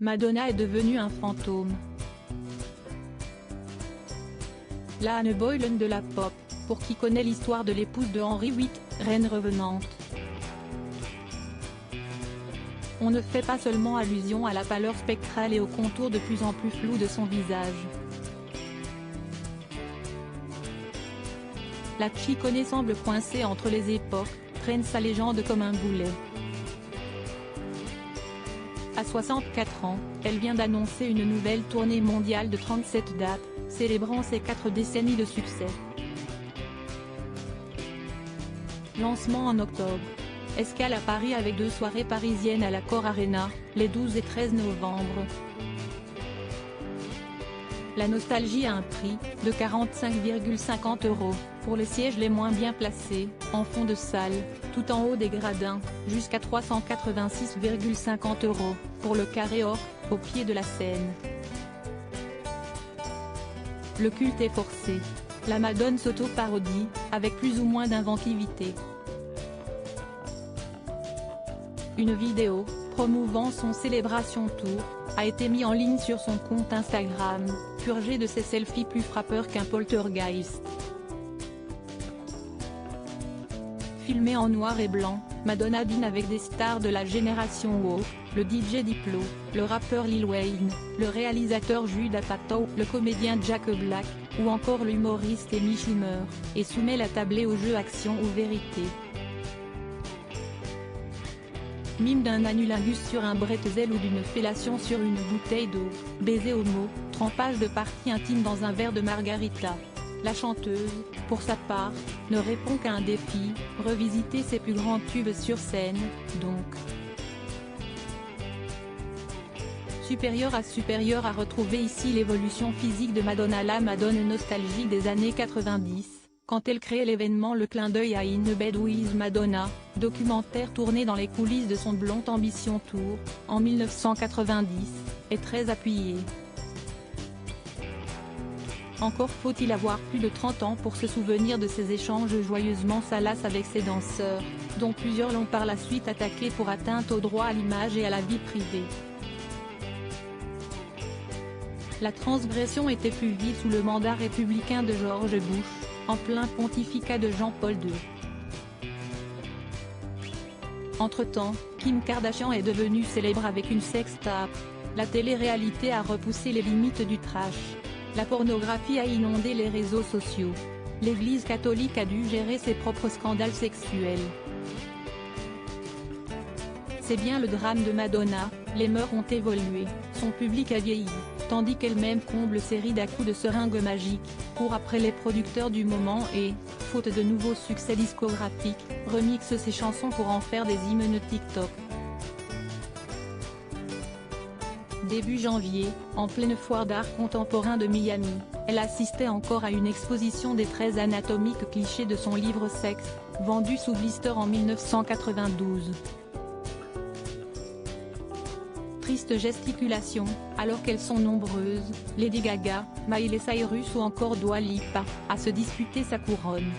Madonna est devenue un fantôme. La Anne Boylan de la pop, pour qui connaît l'histoire de l'épouse de Henri VIII, reine revenante. On ne fait pas seulement allusion à la pâleur spectrale et aux contours de plus en plus flous de son visage. La chiconée semble coincée entre les époques, traîne sa légende comme un boulet. À 64 ans, elle vient d'annoncer une nouvelle tournée mondiale de 37 dates, célébrant ses 4 décennies de succès. Lancement en octobre. Escale à Paris avec 2 soirées parisiennes à l'Accor Arena, les 12 et 13 novembre. La nostalgie a un prix, de 45,50 €, pour les sièges les moins bien placés, en fond de salle, tout en haut des gradins, jusqu'à 386,50 €, pour le carré or, au pied de la scène. Le culte est forcé. La Madone s'auto-parodie, avec plus ou moins d'inventivité. Une vidéo, promouvant son Célébration Tour, a été mise en ligne sur son compte Instagram, purgée de ses selfies plus frappeurs qu'un poltergeist. Filmée en noir et blanc, Madonna dîne avec des stars de la génération woke, le DJ Diplo, le rappeur Lil Wayne, le réalisateur Judd Apatow, le comédien Jack Black, ou encore l'humoriste Amy Schumer, et soumet la tablée au jeu action ou vérité. Mime d'un anulingus sur un bretzel ou d'une fellation sur une bouteille d'eau, baiser homo, trempage de parties intimes dans un verre de margarita. La chanteuse, pour sa part, ne répond qu'à un défi, revisiter ses plus grands tubes sur scène, donc. Supérieur à retrouver ici l'évolution physique de Madonna. La Madone nostalgique des années 90, quand elle crée l'événement Le Clin d'œil à In Bed with Madonna, documentaire tourné dans les coulisses de son Blonde Ambition Tour, en 1990, est très appuyée. Encore faut-il avoir plus de 30 ans pour se souvenir de ces échanges joyeusement salaces avec ses danseurs, dont plusieurs l'ont par la suite attaqué pour atteinte au droit à l'image et à la vie privée. La transgression était plus vive sous le mandat républicain de George Bush, en plein pontificat de Jean-Paul II. Entre-temps, Kim Kardashian est devenue célèbre avec une sextape. La télé-réalité a repoussé les limites du trash. La pornographie a inondé les réseaux sociaux. L'Église catholique a dû gérer ses propres scandales sexuels. C'est bien le drame de Madonna, les mœurs ont évolué, son public a vieilli, tandis qu'elle-même comble série d'à-coups de seringue magique, court après les producteurs du moment et, faute de nouveaux succès discographiques, remixe ses chansons pour en faire des hymnes TikTok. Début janvier, en pleine foire d'art contemporain de Miami, elle assistait encore à une exposition des traits anatomiques clichés de son livre Sexe, vendu sous blister en 1992. Triste gesticulation, alors qu'elles sont nombreuses, Lady Gaga, Miley Cyrus ou encore Dua Lipa, à se disputer sa couronne.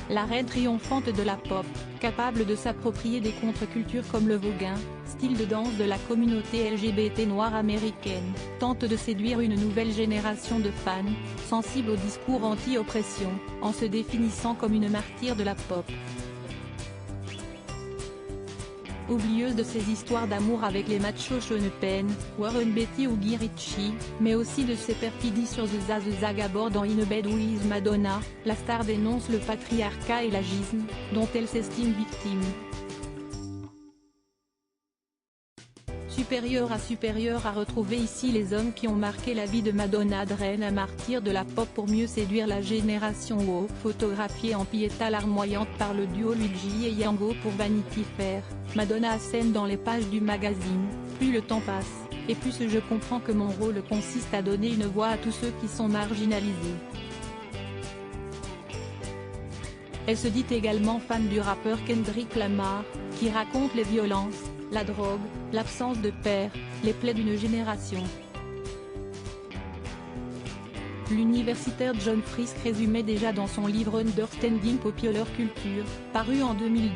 La reine triomphante de la pop, capable de s'approprier des contre-cultures comme le voguing, style de danse de la communauté LGBT noire américaine, tente de séduire une nouvelle génération de fans, sensibles au discours anti-oppression, en se définissant comme une martyre de la pop. Oublieuse de ses histoires d'amour avec les machos Sean Penn, Warren Beatty ou Guy Ritchie, mais aussi de ses perfidies sur The Zag Abord dans In Bed with Madonna, la star dénonce le patriarcat et l'agisme, dont elle s'estime victime. Supérieur à retrouver ici les hommes qui ont marqué la vie de Madonna, reine à martyr de la pop pour mieux séduire la génération woke, photographiée en piéta larmoyante par le duo Luigi et Yango pour Vanity Fair. Madonna assène dans les pages du magazine, plus le temps passe, et plus je comprends que mon rôle consiste à donner une voix à tous ceux qui sont marginalisés. Elle se dit également fan du rappeur Kendrick Lamar, qui raconte les violences, la drogue, l'absence de père, les plaies d'une génération. L'universitaire John Frisk résumait déjà dans son livre Understanding Popular Culture, paru en 2010,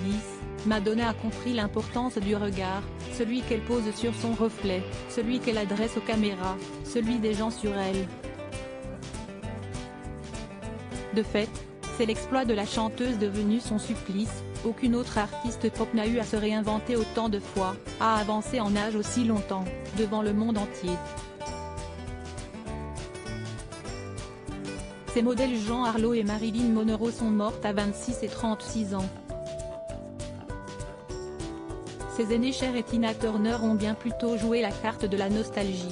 Madonna a compris l'importance du regard, celui qu'elle pose sur son reflet, celui qu'elle adresse aux caméras, celui des gens sur elle. De fait, c'est l'exploit de la chanteuse devenu son supplice. Aucune autre artiste pop n'a eu à se réinventer autant de fois, à avancer en âge aussi longtemps, devant le monde entier. Ces modèles Jean Harlow et Marilyn Monroe sont mortes à 26 et 36 ans. Ses aînés Cher et Tina Turner ont bien plutôt joué la carte de la nostalgie.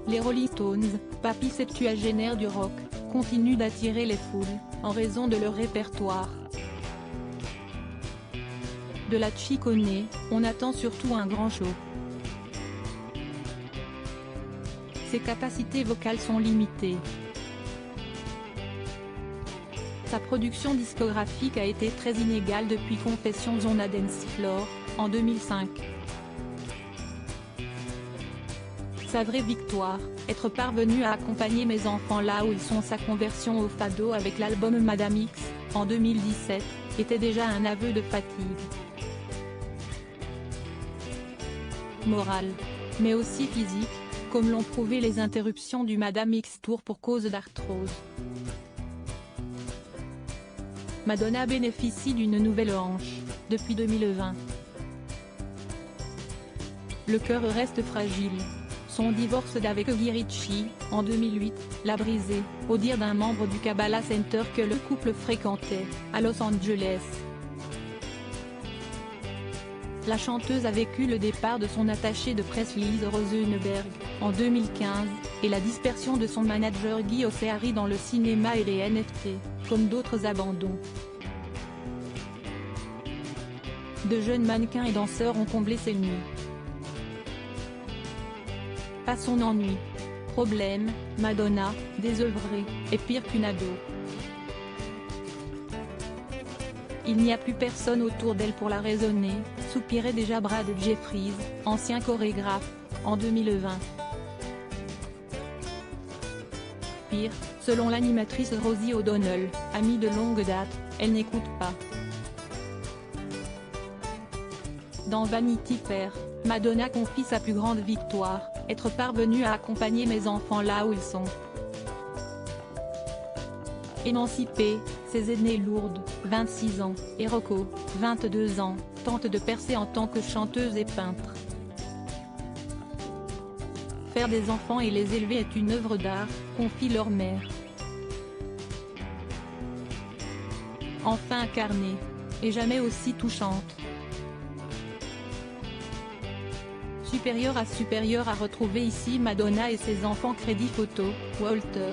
Les Rolling Stones, papis septuagénaires du rock, continuent d'attirer les foules, en raison de leur répertoire. De la Chicone, on attend surtout un grand show. Ses capacités vocales sont limitées. Sa production discographique a été très inégale depuis Confessions on a Dance Floor, en 2005. Sa vraie victoire, être parvenu à accompagner mes enfants là où ils sont. Sa conversion au fado avec l'album Madame X, en 2017, était déjà un aveu de fatigue morale, mais aussi physique, comme l'ont prouvé les interruptions du Madame X Tour pour cause d'arthrose. Madonna bénéficie d'une nouvelle hanche, depuis 2020. Le cœur reste fragile. Son divorce d'avec Guy Ritchie, en 2008, l'a brisé, au dire d'un membre du Kabbalah Center que le couple fréquentait, à Los Angeles. La chanteuse a vécu le départ de son attachée de presse Lise Rosenberg, en 2015, et la dispersion de son manager Guy Oseari dans le cinéma et les NFT, comme d'autres abandons. De jeunes mannequins et danseurs ont comblé ses nuits. Pas son ennui. Problème, Madonna, désœuvrée, est pire qu'une ado. Il n'y a plus personne autour d'elle pour la raisonner, soupirait déjà Brad Jeffries, ancien chorégraphe, en 2020. Pire, selon l'animatrice Rosie O'Donnell, amie de longue date, elle n'écoute pas. Dans Vanity Fair, Madonna confie sa plus grande victoire, être parvenue à accompagner mes enfants là où ils sont. Émancipée, ses aînées Lourdes, 26 ans, et Rocco, 22 ans, tentent de percer en tant que chanteuse et peintre. Faire des enfants et les élever est une œuvre d'art, confie leur mère. Enfin incarnée, et jamais aussi touchante. Supérieure à retrouver ici Madonna et ses enfants. Crédit photo, Walter.